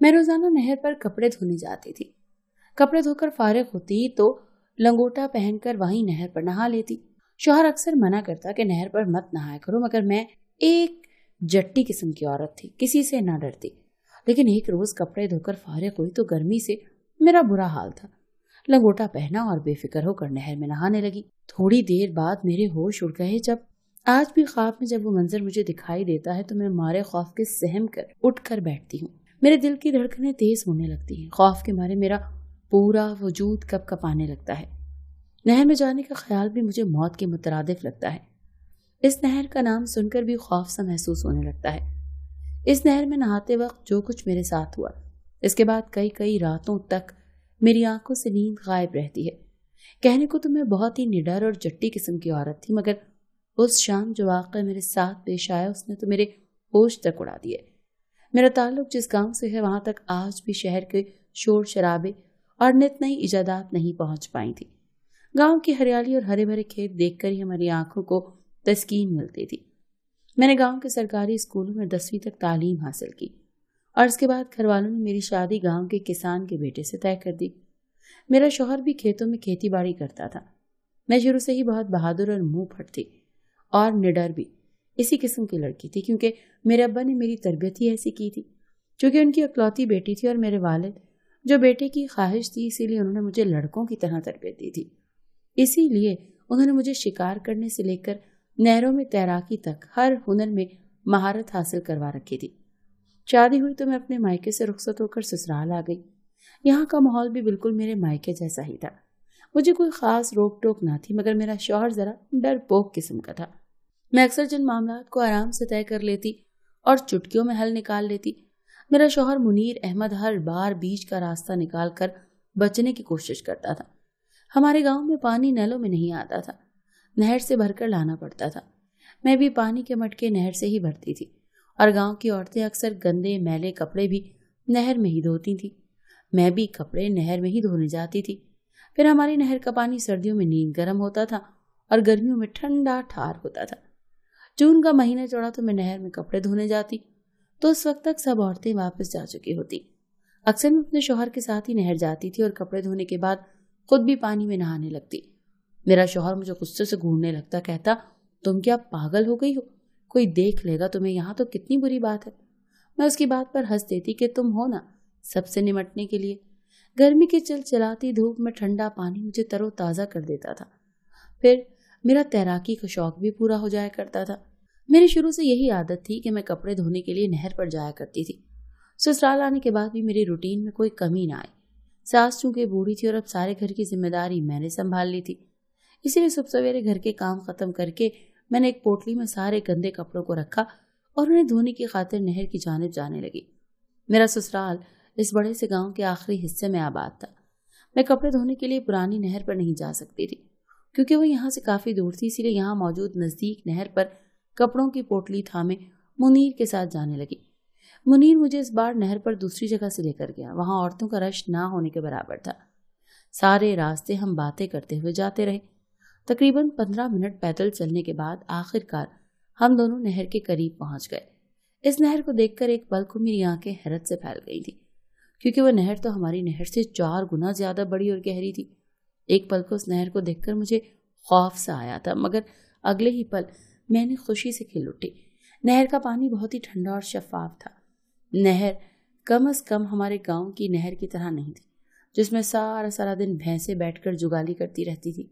मैं रोजाना नहर पर कपड़े धोने जाती थी। कपड़े धोकर फारिग होती तो लंगोटा पहनकर वहीं नहर पर नहा लेती। शौहर अक्सर मना करता कि नहर पर मत नहाया करो, मगर मैं एक जट्टी किस्म की औरत थी, किसी से ना डरती। लेकिन एक रोज कपड़े धोकर फारिग हुई तो गर्मी से मेरा बुरा हाल था। लंगोटा पहना और बेफिक्र होकर नहर में नहाने लगी। थोड़ी देर बाद मेरे होश उड़ गए। जब आज भी ख्वाब में जब वो मंजर मुझे दिखाई देता है तो मैं मारे खौफ के सहम कर उठ कर बैठती हूँ। मेरे दिल की धड़कनें तेज होने लगती हैं। खौफ के मारे मेरा पूरा वजूद कप कपाने लगता है। नहर में जाने का ख्याल भी मुझे मौत के मुतरादिफ लगता है। इस नहर का नाम सुनकर भी खौफ सा महसूस होने लगता है। इस नहर में नहाते वक्त जो कुछ मेरे साथ हुआ, इसके बाद कई कई रातों तक मेरी आंखों से नींद गायब रहती है। कहने को तो मैं बहुत ही निडर और जट्टी किस्म की औरत थी, मगर उस शाम जो वाक़या मेरे साथ पेश आया उसने तो मेरे होश तक उड़ा दिए। मेरा ताल्लुक जिस गांव से है वहां तक आज भी शहर के शोर शराबे और नित नई इजादात नहीं पहुंच पाई थी। गांव की हरियाली और हरे भरे खेत देखकर ही हमारी आंखों को तस्कीन मिलती थी। मैंने गांव के सरकारी स्कूलों में 10वीं तक तालीम हासिल की और इसके बाद घर वालों ने मेरी शादी गांव के किसान के बेटे से तय कर दी। मेरा शौहर भी खेतों में खेती बाड़ी करता था। मैं शुरू से ही बहुत बहादुर और मुंह फट थी और निडर भी इसी किस्म की लड़की थी, क्योंकि मेरे अब्बा ने मेरी तरबियत ही ऐसी की थी। क्योंकि उनकी इकलौती बेटी थी और मेरे वालिद जो बेटे की ख्वाहिश थी, इसीलिए उन्होंने मुझे लड़कों की तरह तरबियत दी थी। इसीलिए उन्होंने मुझे शिकार करने से लेकर नहरों में तैराकी तक हर हुनर में महारत हासिल करवा रखी थी। शादी हुई तो मैं अपने मायके से रुखसत होकर ससुराल आ गई। यहाँ का माहौल भी बिल्कुल मेरे मायके जैसा ही था। मुझे कोई खास रोक टोक ना थी, मगर मेरा शौहर जरा डरपोक किस्म का था। मैं अक्सर जिन मामलात को आराम से तय कर लेती और चुटकियों में हल निकाल लेती, मेरा शौहर मुनीर अहमद हर बार बीच का रास्ता निकाल कर बचने की कोशिश करता था। हमारे गांव में पानी नलों में नहीं आता था, नहर से भरकर लाना पड़ता था। मैं भी पानी के मटके नहर से ही भरती थी और गांव की औरतें अक्सर गंदे मैले कपड़े भी नहर में ही धोती थी। मैं भी कपड़े नहर में ही धोने जाती थी। फिर हमारी नहर का पानी सर्दियों में नींद गर्म होता था और गर्मियों में ठंडा ठार होता था। जून का महीना चढ़ा तो मैं नहर में कपड़े धोने जाती तो उस वक्त तक सब औरतें वापस जा चुकी होती। अक्सर मैं अपने शौहर के साथ ही नहर जाती थी और कपड़े धोने के बाद खुद भी पानी में नहाने लगती। मेरा शौहर मुझे गुस्से से घूरने लगता, कहता, तुम क्या पागल हो गई हो? कोई देख लेगा तुम्हें यहाँ तो कितनी बुरी बात है। मैं उसकी बात पर हंस देती कि तुम हो ना सबसे निमटने के लिए। गर्मी की चिलचिलाती धूप में ठंडा पानी मुझे तरोताजा कर देता था। फिर मेरा तैराकी का शौक भी पूरा हो जाया करता था। मेरी शुरू से यही आदत थी कि मैं कपड़े धोने के लिए नहर पर जाया करती थी। ससुराल आने के बाद भी मेरी रूटीन में कोई कमी ना आई। सास चूंकि बूढ़ी थी और अब सारे घर की जिम्मेदारी मैंने संभाल ली थी, इसीलिए सुबह सवेरे घर के काम खत्म करके मैंने एक पोटली में सारे गंदे कपड़ों को रखा और उन्हें धोने की खातिर नहर की जानिब जाने लगी। मेरा ससुराल इस बड़े से गांव के आखिरी हिस्से में आबाद था। मैं कपड़े धोने के लिए पुरानी नहर पर नहीं जा सकती थी, क्योंकि वो यहाँ से काफी दूर थी। इसीलिए यहाँ मौजूद नजदीक नहर पर कपड़ों की पोटली थामे मुनीर के साथ जाने लगी। मुनीर मुझे इस बार नहर पर दूसरी जगह से लेकर गया। वहां औरतों का रश ना होने के बराबर था। सारे रास्ते हम बातें करते हुए जाते रहे। तकरीबन 15 मिनट पैदल चलने के बाद आखिरकार हम दोनों नहर के करीब पहुंच गए। इस नहर को देखकर एक पल को मेरी आंखें हैरत से फैल गई थी, क्योंकि वह नहर तो हमारी नहर से 4 गुना ज्यादा बड़ी और गहरी थी। एक पल को उस नहर को देखकर मुझे खौफ सा आया था, मगर अगले ही पल मैंने खुशी से खिल उठी। नहर का पानी बहुत ही ठंडा और शफाफ था। नहर कम से कम हमारे गांव की नहर की तरह नहीं थी, जिसमें सारा सारा दिन भैंसें बैठकर जुगाली करती रहती थी।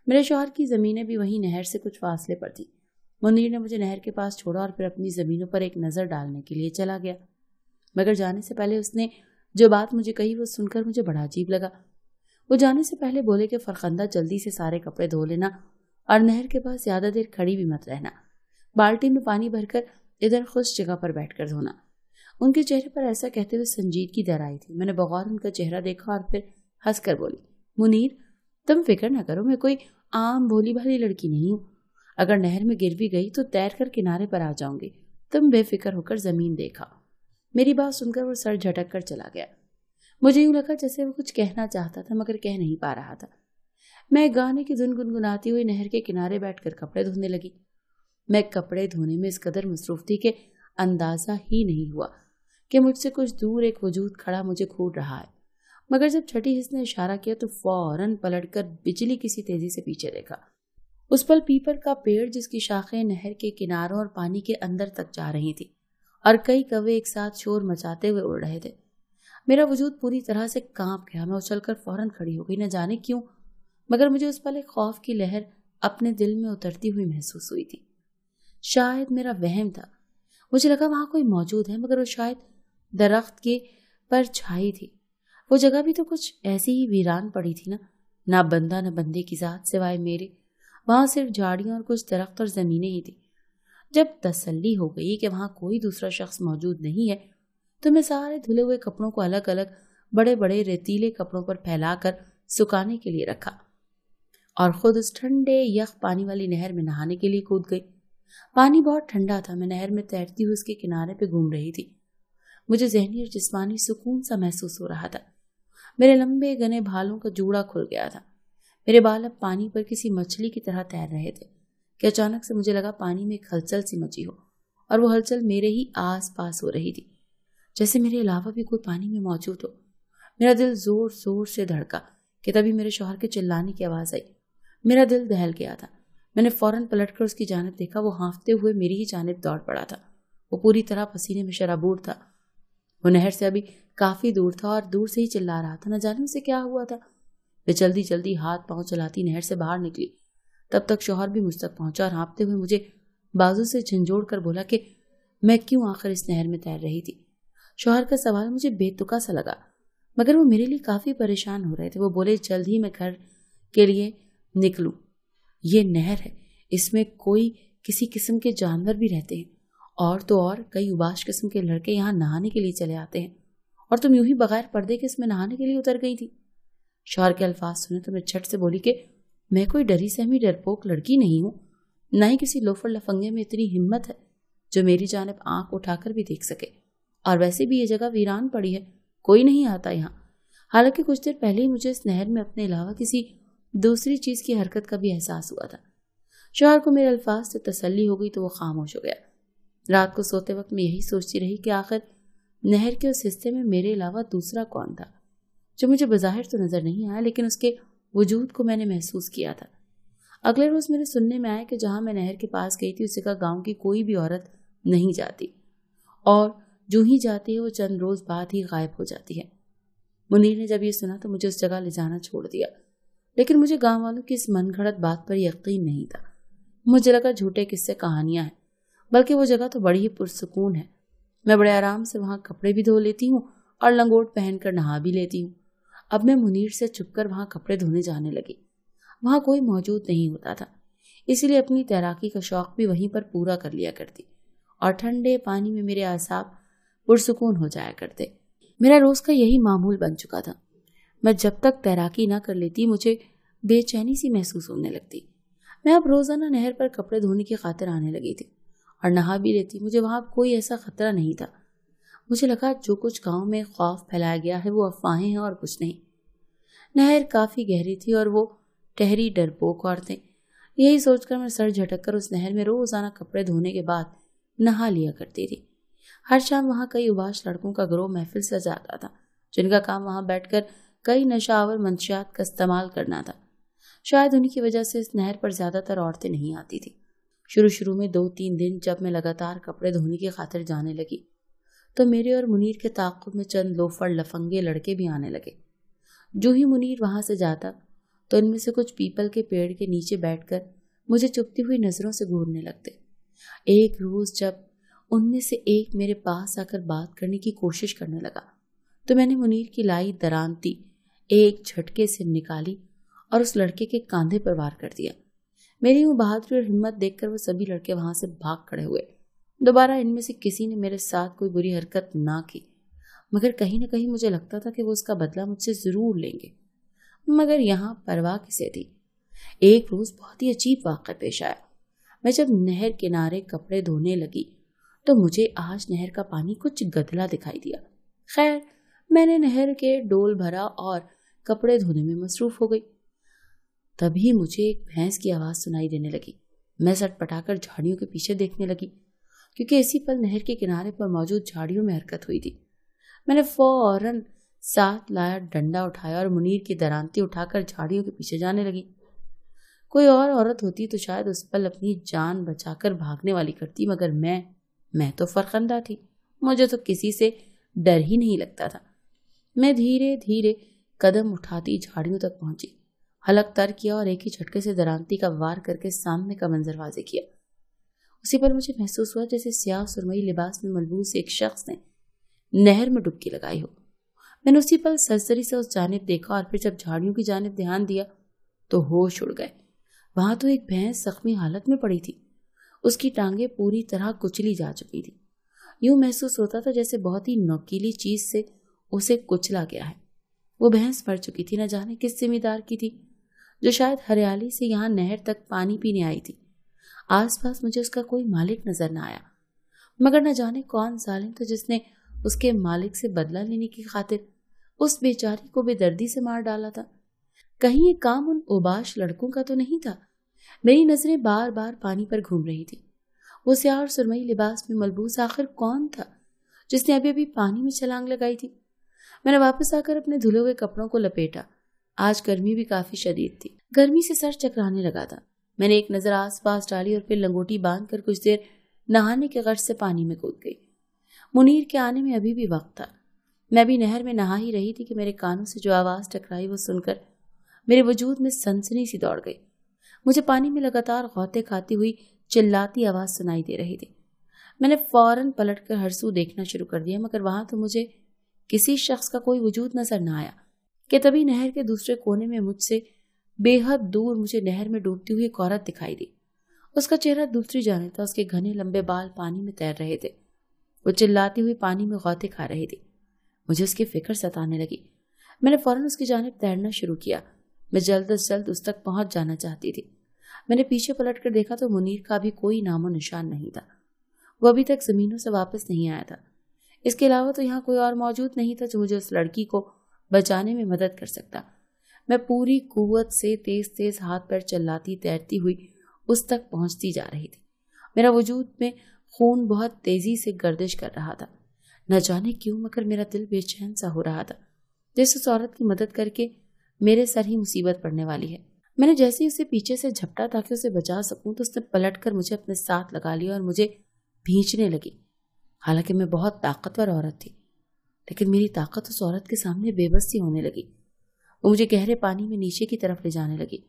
मेरे शौहर की जमीनें भी वहीं नहर से कुछ फासले पर थी। मुनीर ने मुझे नहर के पास छोड़ा और फिर अपनी जमीनों पर एक नजर डालने के लिए चला गया, मगर जाने से पहले उसने जो बात मुझे कही वो सुनकर मुझे बड़ा अजीब लगा। वो जाने से पहले बोले कि फरखंदा जल्दी से सारे कपड़े धो लेना और नहर के पास ज्यादा देर खड़ी भी मत रहना। बाल्टी में पानी भरकर इधर खुश जगह पर बैठकर धोना। उनके चेहरे पर ऐसा कहते हुए संजीदगी दर आई थी। मैंने बगौर उनका चेहरा देखा और फिर हंसकर बोली, मुनीर तुम फिक्र ना करो, मैं कोई आम भोली भाली लड़की नहीं हूँ। अगर नहर में गिर भी गई तो तैर कर किनारे पर आ जाऊंगी। तुम बेफिक्र होकर जमीन देखा। मेरी बात सुनकर वो सर झटक कर चला गया। मुझे यूं लगा जैसे वो कुछ कहना चाहता था मगर कह नहीं पा रहा था। मैं गाने की धुन गुनगुनाती हुई नहर के किनारे बैठकर कपड़े धोने लगी। मैं कपड़े धोने में इस कदर मसरूफ थी कि अंदाजा ही नहीं हुआ कि मुझसे कुछ दूर एक वजूद खड़ा मुझे घूर रहा है। मगर जब छठी हिस्स ने इशारा किया तो फौरन पलटकर बिजली किसी तेजी से पीछे देखा। उस पल पीपल का पेड़ जिसकी शाखें नहर के किनारों और पानी के अंदर तक जा रही थी और कई कौवे एक साथ शोर मचाते हुए उड़ रहे थे। मेरा वजूद पूरी तरह से कांप गया। मैं उछलकर फौरन खड़ी हो गई, न जाने क्यों, मगर मुझे उस पल एक खौफ की लहर अपने दिल में उतरती हुई महसूस हुई थी। शायद मेरा वहम था। मुझे लगा वहां कोई मौजूद है, मगर वो शायद दरख्त के परछाई थी। वो जगह भी तो कुछ ऐसी ही वीरान पड़ी थी ना बंदा न बंदे की जात सिवाय मेरे। वहां सिर्फ झाड़ियां और कुछ दरख्त और जमीनें ही थी। जब तसल्ली हो गई कि वहां कोई दूसरा शख्स मौजूद नहीं है तो मैं सारे धुले हुए कपड़ों को अलग अलग बड़े बड़े रेतीले कपड़ों पर फैलाकर सुखाने के लिए रखा और खुद उस ठंडे यख पानी वाली नहर में नहाने के लिए कूद गई। पानी बहुत ठंडा था। मैं नहर में तैरती हुई उसके किनारे पे घूम रही थी। मुझे जहनी और जिस्मानी सुकून सा महसूस हो रहा था। मेरे लंबे घने बालों का जूड़ा खुल गया था। मेरे बाल अब पानी पर किसी मछली की तरह तैर रहे थे कि अचानक से मुझे लगा पानी में एक हलचल सी मची हो और वो हलचल मेरे ही आस पास हो रही थी, जैसे मेरे अलावा भी कोई पानी में मौजूद हो। मेरा दिल जोर जोर से धड़का कि तभी मेरे शौहर के चिल्लाने की आवाज आई। मेरा दिल दहल गया था। मैंने फौरन पलटकर उसकी जानिब देखा। वो हाँफते हुए मेरी ही जानिब दौड़ पड़ा था। वो पूरी तरह पसीने में शराबूर था। वो नहर से अभी काफी दूर था और दूर से ही चिल्ला रहा था। न जाने उसे क्या हुआ था। मैं जल्दी जल्दी हाथ पांव चलाती नहर से बाहर निकली। तब तक शौहर भी मुझ तक पहुंचा और हाँफते हुए मुझे बाजू से झंझोड़ कर बोला कि मैं क्यों आखिर इस नहर में तैर रही थी। शौहर का सवाल मुझे बेतुका सा लगा, मगर वो मेरे लिए काफी परेशान हो रहे थे। वो बोले, जल्द ही मैं घर के लिए निकलूं। ये नहर है, इसमें कोई किसी किस्म के जानवर भी रहते हैं और तो और कई उबाश किस्म के लड़के यहाँ नहाने के लिए चले आते हैं और तुम यूं ही बगैर पर्दे के इसमें नहाने के लिए उतर गई थी। शौहर के अल्फाज सुने तो मैं झट से बोली कि मैं कोई डरी सहमी डरपोक लड़की नहीं हूं, न ही किसी लोफर लफंगे में इतनी हिम्मत है जो मेरी जानिब आंख उठाकर भी देख सके। और वैसे भी ये जगह वीरान पड़ी है, कोई नहीं आता यहाँ। हालांकि कुछ देर पहले ही मुझे इस नहर में अपने अलावा किसी दूसरी चीज की हरकत का भी एहसास हुआ था। शौहर को मेरे अल्फाज से तसल्ली हो गई तो वो खामोश हो गया। रात को सोते वक्त मैं यही सोचती रही कि आखिर नहर के उस हिस्से में मेरे अलावा दूसरा कौन था जो मुझे बज़ाहिर तो नजर नहीं आया, लेकिन उसके वजूद को मैंने महसूस किया था। अगले रोज मेरे सुनने में आया कि जहां मैं नहर के पास गई थी उस जगह गांव की कोई भी औरत नहीं जाती और जो ही जाती है वो चंद रोज बाद ही गायब हो जाती है। मुनीर ने जब ये सुना तो मुझे उस जगह ले जाना छोड़ दिया, लेकिन मुझे गांव वालों की इस मनगढ़ंत बात पर यकीन नहीं था। मुझे लगा झूठे किस्से कहानियां हैं, बल्कि वो जगह तो बड़ी ही पुरसुकून है। मैं बड़े आराम से वहां कपड़े भी धो लेती हूँ और लंगोट पहनकर नहा भी लेती हूँ। अब मैं मुनीर से छुपकर वहां कपड़े धोने जाने लगी। वहां कोई मौजूद नहीं होता था, इसीलिए अपनी तैराकी का शौक भी वहीं पर पूरा कर लिया करती और ठंडे पानी में मेरे आसाब पुरसुकून हो जाया करते। मेरा रोज का यही मामूल बन चुका था। मैं जब तक तैराकी ना कर लेती मुझे बेचैनी सी महसूस होने लगती। मैं अब रोजाना नहर पर कपड़े धोने की खातिर आने लगी थी और नहा भी लेती। मुझे वहां कोई ऐसा खतरा नहीं था। मुझे लगा जो कुछ गांव में खौफ फैलाया गया है वो अफवाहें हैं और कुछ नहीं। नहर काफी गहरी थी और वो ठहरी डरपोक औरतें। यही सोचकर मैं सर झटक कर उस नहर में रोजाना कपड़े धोने के बाद नहा लिया करती थी। हर शाम वहां कई उबाश लड़कों का गिरोह महफिल सजाता था, जिनका काम वहां बैठकर कई नशावर मंशियात का इस्तेमाल करना था। शायद उन्हीं की वजह से इस नहर पर ज्यादातर औरतें नहीं आती थी। शुरू में 2-3 दिन जब मैं लगातार कपड़े धोने की खातिर जाने लगी तो मेरे और मुनीर के ताक़ुब में चंद लोफर लफंगे लड़के भी आने लगे। जो ही मुनीर वहां से जाता तो इनमें से कुछ पीपल के पेड़ के नीचे बैठकर मुझे चुभती हुई नजरों से घूरने लगते। एक रोज जब उनमें से एक मेरे पास आकर बात करने की कोशिश करने लगा तो मैंने मुनीर की लाई दरानती एक झटके से निकाली और उस लड़के के कंधे पर वार कर दिया। मेरी वो बहादुरी और हिम्मत देखकर वो सभी लड़के वहां से भाग खड़े हुए। दोबारा इनमें से किसी ने मेरे साथ कोई बुरी हरकत ना की, मगर कहीं ना कहीं मुझे लगता था कि वो उसका बदला मुझसे जरूर लेंगे। मगर यहाँ परवाह किसे थी। एक रोज बहुत ही अजीब वाक़या पेश आया। मैं जब नहर किनारे कपड़े धोने लगी तो मुझे आज नहर का पानी कुछ गदला दिखाई दिया। खैर, मैंने नहर के डोल भरा और कपड़े धोने में मसरूफ हो गई। तभी मुझे एक भैंस की आवाज सुनाई देने लगी। मैं सटपटाकर झाड़ियों के पीछे देखने लगी क्योंकि इसी पल नहर के किनारे पर मौजूद झाड़ियों में हरकत हुई थी। मैंने फौरन साथ लाया डंडा उठाया और मुनीर की दरांती उठाकर झाड़ियों के पीछे जाने लगी। कोई और औरत होती तो शायद उस पल अपनी जान बचाकर भागने वाली करती, मगर मैं तो फरखंदा थी। मुझे तो किसी से डर ही नहीं लगता था। मैं धीरे धीरे कदम उठाती झाड़ियों तक पहुंची, हलक तर किया और एक ही झटके से दरांती का वार करके सामने का मंजर वाज़े किया। उसी पर मुझे महसूस हुआ जैसे स्याह सुरमई लिबास में मलबूस एक शख्स ने नहर में डुबकी लगाई हो। मैंने उसी पल सरसरी से उस जानिब देखा और फिर जब झाड़ियों की जानिब ध्यान दिया तो होश उड़ गए। वहां तो एक भैंस जख्मी हालत में पड़ी थी। उसकी टांगें पूरी तरह कुचली जा चुकी थी। यूं महसूस होता था जैसे बहुत ही नोकीली चीज से उसे कुचला गया है। वो भैंस मर चुकी थी, न जाने किस जिम्मेदार की थी, जो शायद हरियाली से यहाँ नहर तक पानी पीने आई थी। आसपास मुझे उसका कोई मालिक नजर न आया, मगर न जाने कौन जालिम था जिसने उसके मालिक से बदला लेने की खातिर उस बेचारी को बेदर्दी से मार डाला था। कहीं ये काम उन उबाश लड़कों का तो नहीं था। मेरी नजरें बार बार पानी पर घूम रही थी। वो स्याह और सुरमई लिबास में मलबूस आखिर कौन था जिसने अभी अभी पानी में छलांग लगाई थी? मैंने वापस आकर अपने धुले हुए कपड़ों को लपेटा। आज गर्मी भी काफी शदीद थी। गर्मी से सर चकराने लगा था। मैंने एक नजर आस पास डाली और फिर लंगोटी बांध कर कुछ देर नहाने के गर्ज से पानी में कूद गई। मुनीर के आने में अभी भी वक्त था। मैं भी नहर में नहा ही रही थी कि मेरे कानों से जो आवाज टकराई वो सुनकर मेरे वजूद में सनसनी सी दौड़ गई। मुझे पानी में लगातार गौते खाती हुई चिल्लाती आवाज सुनाई दे रही थी। मैंने फौरन पलटकर हर सू देखना शुरू कर दिया, मगर वहां तो मुझे किसी शख्स का कोई वजूद नजर न आया कि तभी नहर के दूसरे कोने में मुझसे बेहद दूर मुझे नहर में डूबती हुई एक औरत दिखाई दी। उसका चेहरा दूसरी जानिब था। उसके घने लंबे बाल पानी में तैर रहे थे। वो चिल्लाती हुई पानी में गौते खा रही थी। मुझे उसकी फिक्र सताने लगी। मैंने फौरन उसकी जानिब तैरना शुरू किया। मैं जल्द से जल्द उस तक पहुंच जाना चाहती थी। मैंने पीछे पलट कर देखा तो मुनीर का भी कोई नामो निशान नहीं था। वो अभी तक जमीनों से वापस नहीं आया था। इसके अलावा तो यहाँ कोई और मौजूद नहीं था जो मुझे उस लड़की को बचाने में मदद कर सकता। मैं पूरी कुव्वत से तेज तेज हाथ पैर चिल्लाती तैरती हुई उस तक पहुंचती जा रही थी। मेरा वजूद में खून बहुत तेजी से गर्दिश कर रहा था। न जाने क्यों, मगर मेरा दिल बेचैन सा हो रहा था, जैसे उस औरत की मदद करके मेरे सर ही मुसीबत पड़ने वाली है। मैंने जैसे ही उसे पीछे से झपटा ताकि उसे बचा सकूं तो उसने पलट कर मुझे अपने साथ लगा लिया और मुझे भींचने लगी। हालांकि मैं बहुत ताकतवर औरत थी, लेकिन मेरी ताकत उस औरत के सामने बेबस सी होने लगी। वो मुझे गहरे पानी में नीचे की तरफ ले जाने लगी।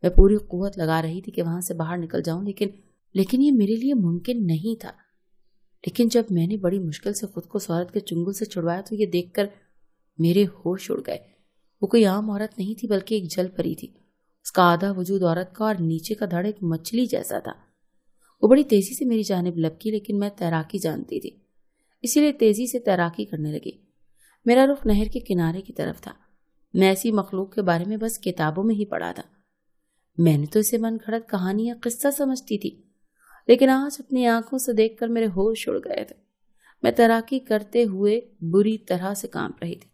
मैं पूरी कुव्वत लगा रही थी कि वहां से बाहर निकल जाऊं, लेकिन ये मेरे लिए मुमकिन नहीं था। लेकिन जब मैंने बड़ी मुश्किल से खुद को उस औरत के चुंगल से छुड़वाया तो ये देखकर मेरे होश उड़ गए। वो कोई आम औरत नहीं थी, बल्कि एक जल परी थी। उसका आधा वजूद औरत का और नीचे का धड़ एक मछली जैसा था। वो बड़ी तेजी से मेरी जानिब लपकी, लेकिन मैं तैराकी जानती थी, इसीलिए तेजी से तैराकी करने लगी। मेरा रुख नहर के किनारे की तरफ था। मैं ऐसी मखलूक के बारे में बस किताबों में ही पढ़ा था। मैंने तो इसे मन घड़त कहानी या किस्सा समझती थी, लेकिन आज अपनी आंखों से देखकर मेरे होश उड़ गए थे। मैं तैराकी करते हुए बुरी तरह से कांप रही थी,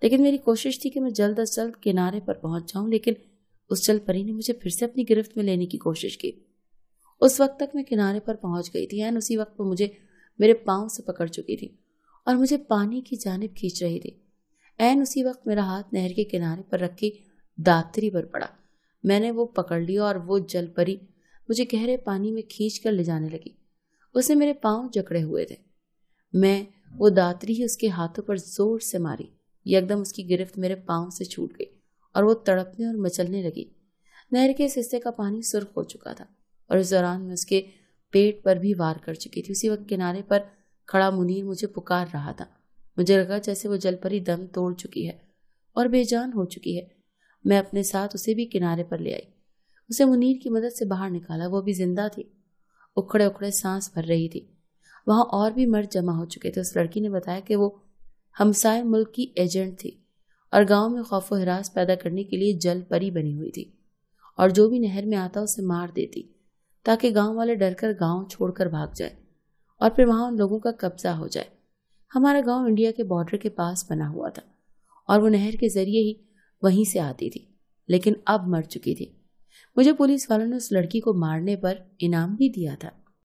लेकिन मेरी कोशिश थी कि मैं जल्द से जल्द किनारे पर पहुंच जाऊं। लेकिन उस जल परी ने मुझे फिर से अपनी गिरफ्त में लेने की कोशिश की। उस वक्त तक मैं किनारे पर पहुंच गई थी। उसी वक्त वो मुझे मेरे पांव से पकड़ चुकी थी और मुझे पानी की जानिब खींच रही थी। ऐन उसी वक्त मेरा हाथ नहर के किनारे पर रखी दातरी पर पड़ा। मैंने वो पकड़ लिया और वो जल परी मुझे गहरे पानी में खींच कर ले जाने लगी। उसने मेरे पांव जकड़े हुए थे। मैं वो दातरी ही उसके हाथों पर जोर से मारी। एकदम उसकी गिरफ्त मेरे पांव से छूट गई और वो तड़पने और मचलने लगी। नहर के इस हिस्से का पानी सुर्ख हो चुका था और इस दौरान मैं उसके पेट पर भी वार कर चुकी थी। उसी वक्त किनारे पर खड़ा मुनीर मुझे पुकार रहा था। मुझे लगा जैसे वो जलपरी दम तोड़ चुकी है और बेजान हो चुकी है। मैं अपने साथ उसे भी किनारे पर ले आई। उसे मुनीर की मदद से बाहर निकाला। वो भी जिंदा थी, उखड़े उखड़े सांस भर रही थी। वहां और भी मर्द जमा हो चुके थे। उस लड़की ने बताया कि वो हमसाए मुल्क की एजेंट थी और गांव में खौफ व हिरास पैदा करने के लिए जल परी बनी हुई थी और जो भी नहर में आता उसे मार देती ताकि गांव वाले डरकर गांव छोड़कर भाग जाए और फिर वहां उन लोगों का कब्जा हो जाए। हमारा गांव इंडिया के बॉर्डर के पास बना हुआ था और वो नहर के जरिए ही वहीं से आती थी, लेकिन अब मर चुकी थी। मुझे पुलिस वालों ने उस लड़की को मारने पर इनाम भी दिया था।